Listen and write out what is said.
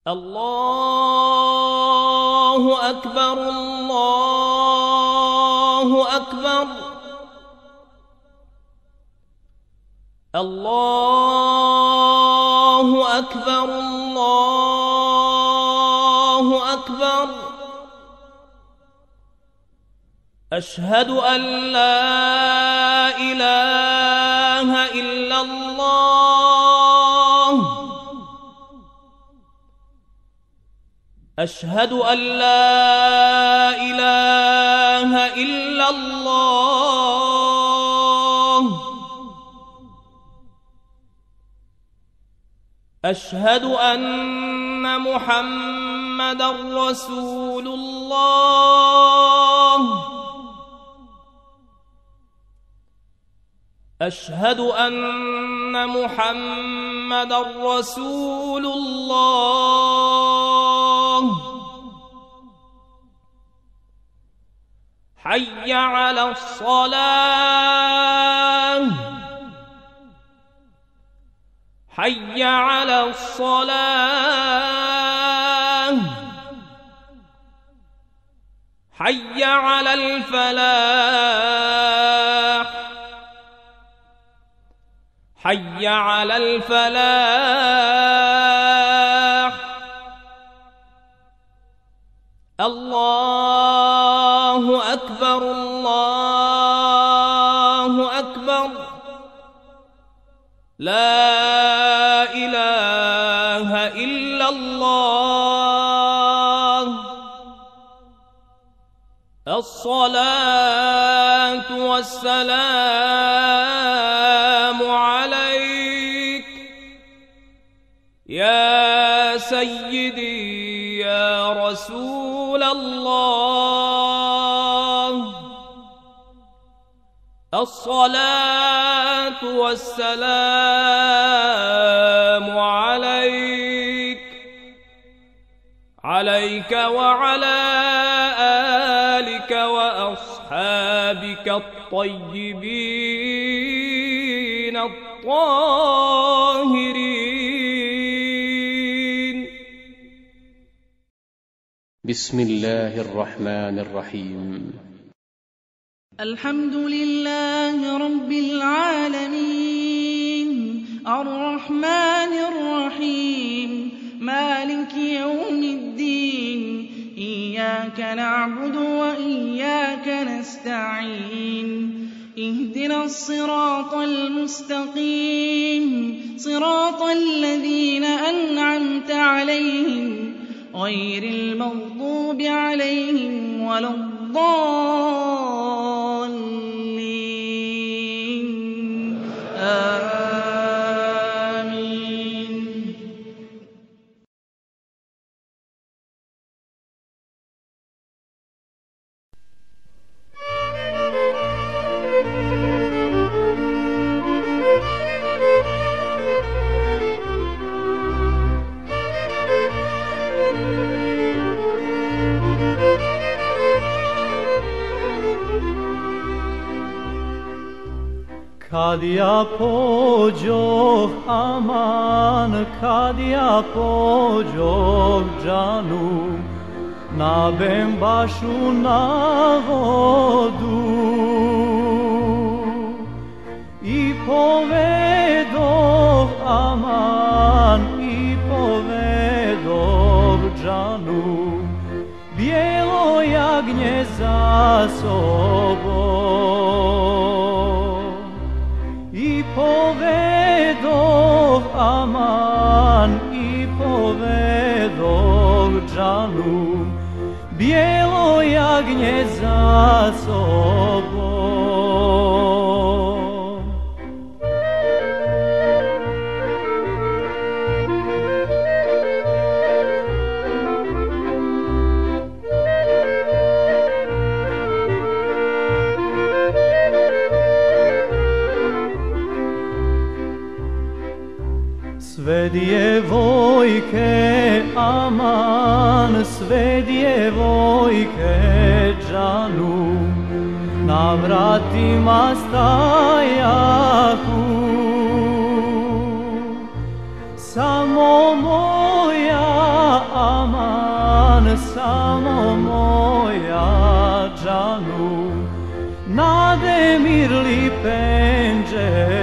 الله أكبر الله أكبر الله أكبر الله أكبر. أشهد أن لا إله إلا الله. أشهد أن لا إله إلا الله. أشهد أن محمدًا رسول الله. أشهد أن محمدًا رسول الله. حي على الصلاة. حي على الصلاة. حي على الفلاح. حي على الفلاح. الله أكبر الله أكبر. لا إله إلا الله. الصلاة والسلام عليك يا سيدي يا رسول الله. الصلاة والسلام عليك عليك وعلى آلك وأصحابك الطيبين الطاهرين. بسم الله الرحمن الرحيم. الحمد لله رب العالمين الرحمن الرحيم مالك يوم الدين. إياك نعبد وإياك نستعين. اهدنا الصراط المستقيم صراط الذين أنعمت عليهم غير المغضوب عليهم ولا الضالين. آمين. Kad ja pođoh aman, kad ja pođoh džanu, na Bembašu na vodu i povedoh aman, i povedoh džanu, bijelo jagnje za sobom. I povedoh aman, i povedoh džanu, bijelo jagnje za sobom. Sve djevojke aman, sve djevojke džanu, na vratima stajahu. Samo moja samo moja džanu, nade mirli penđe